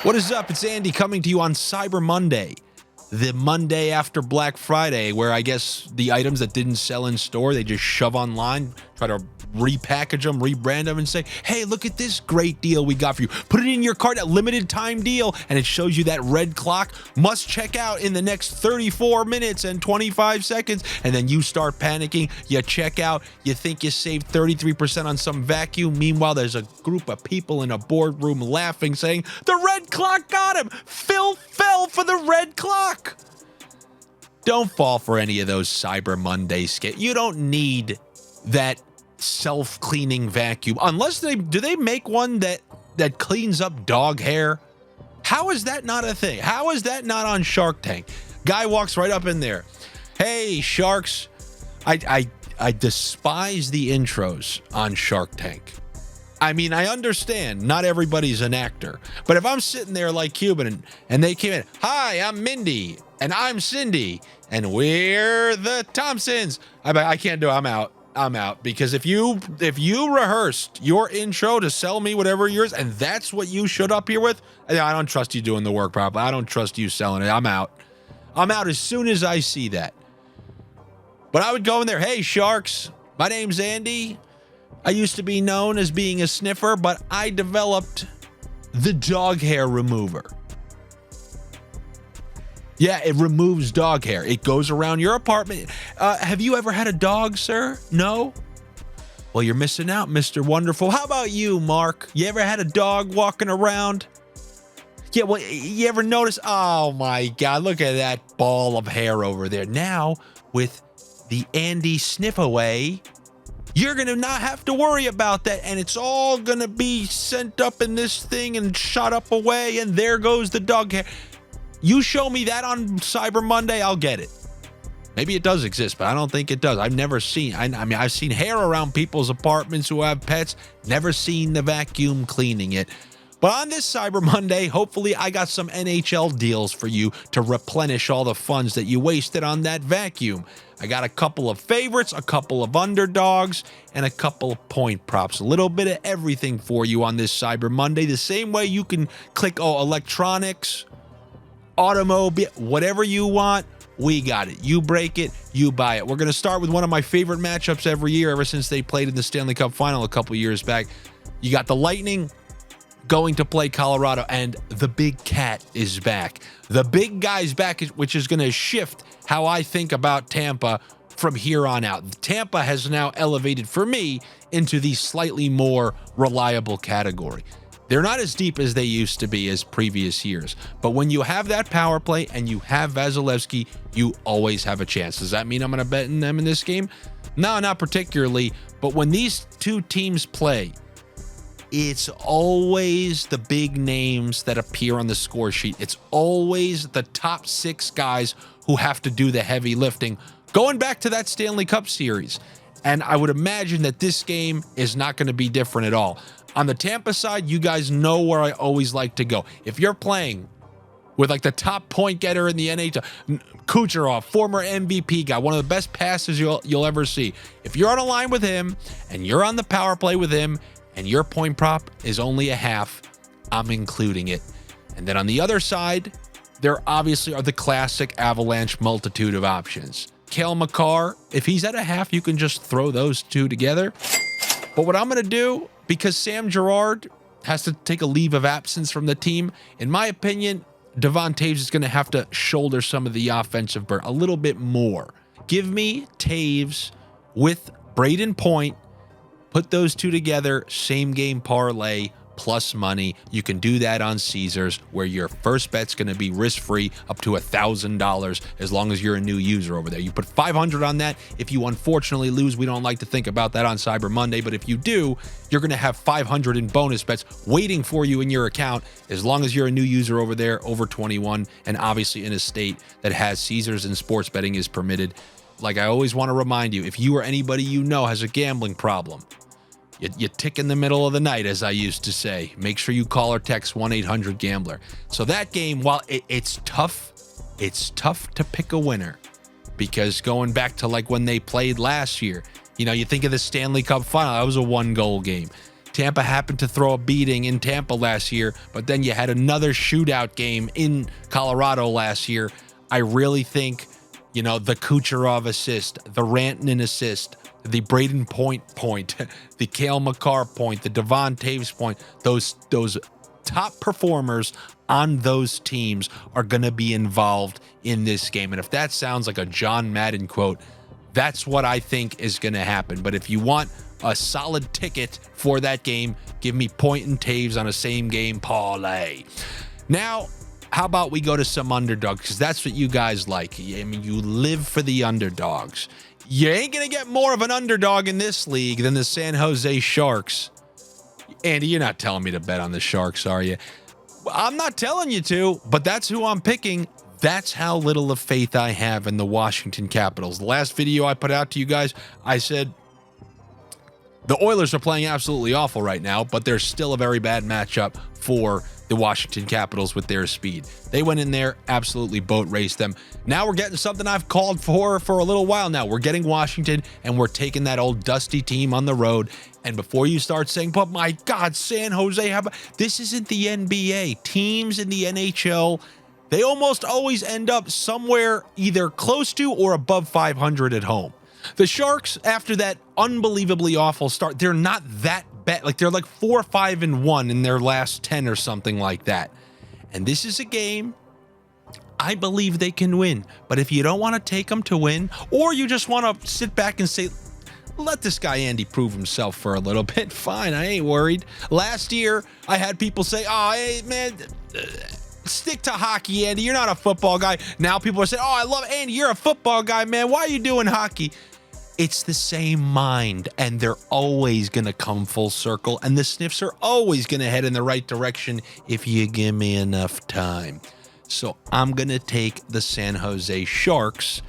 What is up? It's Andy coming to you on Cyber Monday, the Monday after Black Friday, where I guess the items that didn't sell in store, they just shove online, try to repackage them, rebrand them, and say, hey, look at this great deal we got for you. Put it in your cart, a limited time deal, and it shows you that red clock, must check out in the next 34 minutes and 25 seconds, and then you start panicking, you check out, you think you saved 33% on some vacuum. Meanwhile, there's a group of people in a boardroom laughing, saying, the red clock got him! Phil fell for the red clock! Don't fall for any of those Cyber Monday skits. You don't need that self-cleaning vacuum unless do they make one that cleans up dog hair? How is that not a thing? How is that not on Shark Tank? Guy walks right up in there. Hey, sharks. I despise the intros on Shark Tank. I mean, I understand not everybody's an actor, but if I'm sitting there like Cuban and they came in, hi, I'm Mindy and I'm Cindy and we're the Thompsons. I can't do it. I'm out because if you rehearsed your intro to sell me whatever yours and that's what you showed up here with, I don't trust you doing the work properly. I don't trust you selling it. I'm out as soon as I see that. But I would go in there, hey sharks, my name's Andy. I used to be known as being a sniffer, but I developed the dog hair remover. Yeah, it removes dog hair. It goes around your apartment. Have you ever had a dog, sir? No? Well, you're missing out, Mr. Wonderful. How about you, Mark? You ever had a dog walking around? Yeah, well, you ever notice? Oh, my God, look at that ball of hair over there. Now, with the Andy Sniff Away, you're going to not have to worry about that, and it's all going to be sent up in this thing and shot up away, and there goes the dog hair. You show me that on Cyber Monday, I'll get it. Maybe it does exist, but I don't think it does. I've never seen, I mean, I've seen hair around people's apartments who have pets, never seen the vacuum cleaning it. But on this Cyber Monday, hopefully I got some NHL deals for you to replenish all the funds that you wasted on that vacuum. I got a couple of favorites, a couple of underdogs, and a couple of point props. A little bit of everything for you on this Cyber Monday. The same way you can click, electronics, automobile, whatever you want, we got it. You break it, you buy it. We're going to start with one of my favorite matchups every year, ever since they played in the Stanley Cup Final a couple years back. You got the Lightning going to play Colorado, and the big cat is back. The big guy's back, which is going to shift how I think about Tampa from here on out. Tampa has now elevated, for me, into the slightly more reliable category. They're not as deep as they used to be as previous years, but when you have that power play and you have Vasilevsky, you always have a chance. Does that mean I'm going to bet in them in this game? No, not particularly, but when these two teams play, it's always the big names that appear on the score sheet. It's always the top 6 guys who have to do the heavy lifting, going back to that Stanley Cup series. And I would imagine that this game is not going to be different at all. On the Tampa side, you guys know where I always like to go. If you're playing with like the top point getter in the NHL, Kucherov, former MVP guy, one of the best passes you'll ever see. If you're on a line with him and you're on the power play with him and your point prop is only a half, I'm including it. And then on the other side, there obviously are the classic Avalanche multitude of options. Cale Makar, if he's at a half, you can just throw those two together. But what I'm going to do, because Sam Girard has to take a leave of absence from the team, in my opinion, Devon Toews is going to have to shoulder some of the offensive burden a little bit more. Give me Toews with Braden Point. Put those two together, same game parlay, plus money. You can do that on Caesars, where your first bet's going to be risk-free up to $1,000 as long as you're a new user over there. You put $500 on that. If you unfortunately lose, we don't like to think about that on Cyber Monday, but if you do, you're going to have $500 in bonus bets waiting for you in your account as long as you're a new user over there, over 21, and obviously in a state that has Caesars and sports betting is permitted. Like I always want to remind you, if you or anybody you know has a gambling problem, you tick in the middle of the night, as I used to say. Make sure you call or text 1-800-GAMBLER. So that game, while it's tough to pick a winner, because going back to like when they played last year, you think of the Stanley Cup Final, that was a 1-goal game. Tampa happened to throw a beating in Tampa last year, but then you had another shootout game in Colorado last year. I really think, the Kucherov assist, the Rantanen assist, the Braden Point, the Cale Makar point, the Devon Taves point, those top performers on those teams are going to be involved in this game. And if that sounds like a John Madden quote, that's what I think is going to happen. But if you want a solid ticket for that game, give me Point and Taves on a same game parlay. Now, how about we go to some underdogs? Because that's what you guys like. I mean, you live for the underdogs. You ain't going to get more of an underdog in this league than the San Jose Sharks. Andy, you're not telling me to bet on the Sharks, are you? I'm not telling you to, but that's who I'm picking. That's how little of faith I have in the Washington Capitals. The last video I put out to you guys, I said the Oilers are playing absolutely awful right now, but they're still a very bad matchup for the Washington Capitals with their speed. They went in there, absolutely boat raced them. Now we're getting something I've called for a little while now. We're getting Washington, and we're taking that old dusty team on the road. And before you start saying, but my God, San Jose, this isn't the NBA. Teams in the NHL, they almost always end up somewhere either close to or above 500 at home. The Sharks, after that unbelievably awful start, they're not that bad. Like, they're like 4-5-1 in their last 10 or something like that. And this is a game I believe they can win. But if you don't want to take them to win, or you just want to sit back and say, let this guy Andy prove himself for a little bit, fine, I ain't worried. Last year, I had people say, oh, hey, man, stick to hockey, Andy. You're not a football guy. Now people are saying, oh, I love Andy. You're a football guy, man. Why are you doing hockey? It's the same mind, and they're always going to come full circle, and the sniffs are always going to head in the right direction if you give me enough time. So I'm going to take the San Jose Sharks,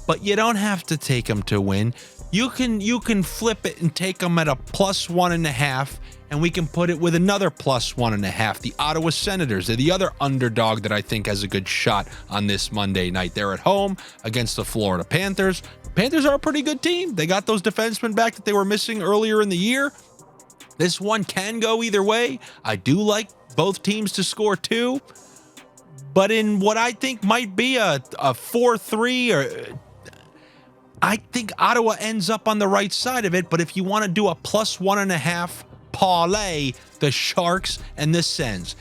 but you don't have to take them to win. You can flip it and take them at a +1.5, and we can put it with another +1.5. The Ottawa Senators, they're the other underdog that I think has a good shot on this Monday night. They're at home against the Florida Panthers. Panthers are a pretty good team. They got those defensemen back that they were missing earlier in the year. This one can go either way. I do like both teams to score 2, but in what I think might be a 4-3, or I think Ottawa ends up on the right side of it. But if you want to do a +1.5 parlay, the Sharks and the Sens.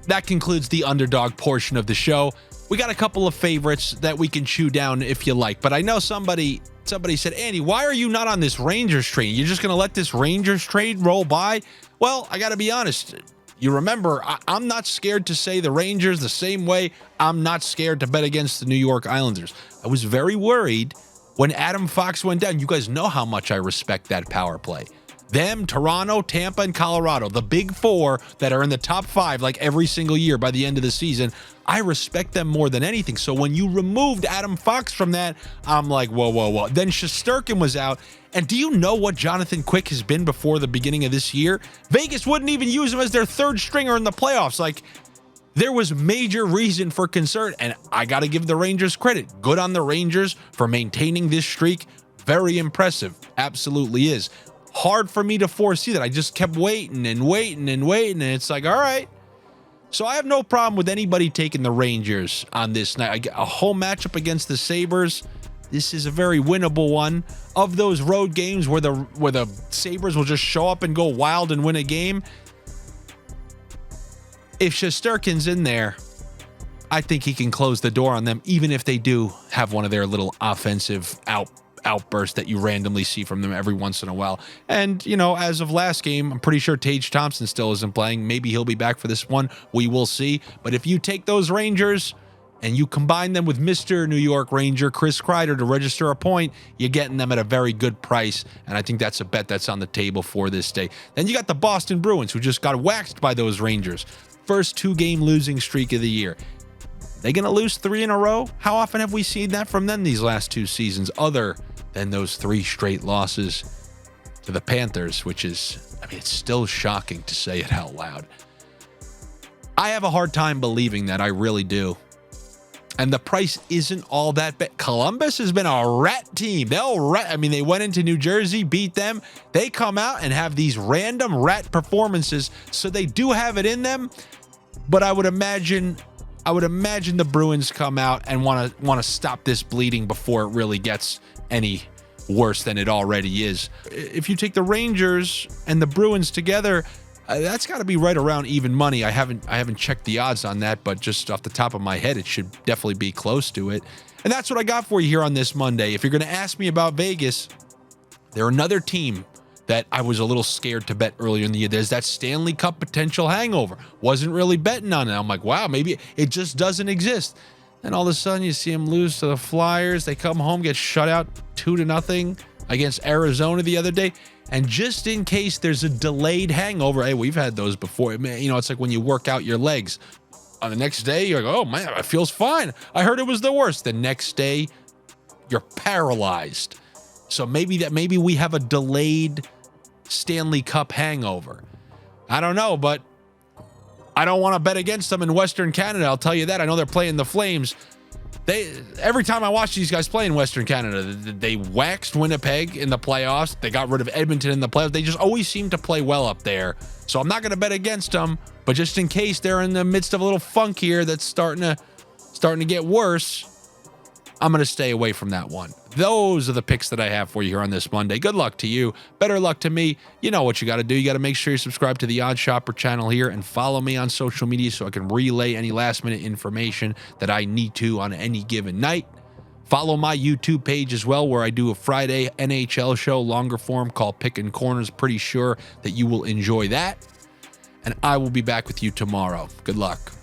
That concludes the underdog portion of the show. We got a couple of favorites that we can chew down if you like, but I know somebody said, Andy, why are you not on this Rangers train? You're just going to let this Rangers trade roll by? Well, I got to be honest. You remember, I'm not scared to say the Rangers the same way I'm not scared to bet against the New York Islanders. I was very worried when Adam Fox went down. You guys know how much I respect that power play. Them, Toronto, Tampa, and Colorado, the big four that are in the top 5 like every single year by the end of the season, I respect them more than anything. So when you removed Adam Fox from that, I'm like, whoa. Then Shesterkin was out. And do you know what Jonathan Quick has been before the beginning of this year? Vegas wouldn't even use him as their third stringer in the playoffs. Like, there was major reason for concern. And I got to give the Rangers credit. Good on the Rangers for maintaining this streak. Very impressive. Absolutely is. Hard for me to foresee that. I just kept waiting. And it's like, all right. So I have no problem with anybody taking the Rangers on this night. I get a home matchup against the Sabres. This is a very winnable one. Of those road games where the Sabres will just show up and go wild and win a game, if Shesterkin's in there, I think he can close the door on them, even if they do have one of their little offensive outbursts that you randomly see from them every once in a while. And, as of last game, I'm pretty sure Tage Thompson still isn't playing. Maybe he'll be back for this one. We will see. But if you take those Rangers and you combine them with Mr. New York Ranger, Chris Kreider, to register a point, you're getting them at a very good price. And I think that's a bet that's on the table for this day. Then you got the Boston Bruins, who just got waxed by those Rangers. First 2-game losing streak of the year. They going to lose 3 in a row? How often have we seen that from them these last 2 seasons, other than those 3 straight losses to the Panthers, which is, it's still shocking to say it out loud. I have a hard time believing that. I really do. And the price isn't all that bad. Columbus has been a rat team. I mean, they went into New Jersey, beat them. They come out and have these random rat performances. So they do have it in them. But I would imagine the Bruins come out and want to stop this bleeding before it really gets any worse than it already is. If you take the Rangers and the Bruins together, that's got to be right around even money. I haven't checked the odds on that, but just off the top of my head, it should definitely be close to it. And that's what I got for you here on this Monday. If you're going to ask me about Vegas, they're another team that I was a little scared to bet earlier in the year. There's that Stanley Cup potential hangover. Wasn't really betting on it. I'm like, wow, maybe it just doesn't exist. And all of a sudden you see them lose to the Flyers. They come home, get shut out 2-0 against Arizona the other day. And just in case there's a delayed hangover, hey, we've had those before. Man, it's like when you work out your legs. On the next day, you're like, oh man, it feels fine. I heard it was the worst. The next day, you're paralyzed. So maybe we have a delayed Stanley Cup hangover. I don't know, but I don't want to bet against them in Western Canada. I'll tell you that. I know they're playing the Flames. Every time I watch these guys play in Western Canada, they waxed Winnipeg in the playoffs. They got rid of Edmonton in the playoffs. They just always seem to play well up there. So I'm not going to bet against them, but just in case they're in the midst of a little funk here that's starting to get worse, I'm going to stay away from that one. Those are the picks that I have for you here on this Monday. Good luck to you. Better luck to me. You know what you got to do. You got to make sure you subscribe to the Odd Shopper channel here and follow me on social media so I can relay any last-minute information that I need to on any given night. Follow my YouTube page as well, where I do a Friday NHL show, longer form, called Pickin' Corners. Pretty sure that you will enjoy that. And I will be back with you tomorrow. Good luck.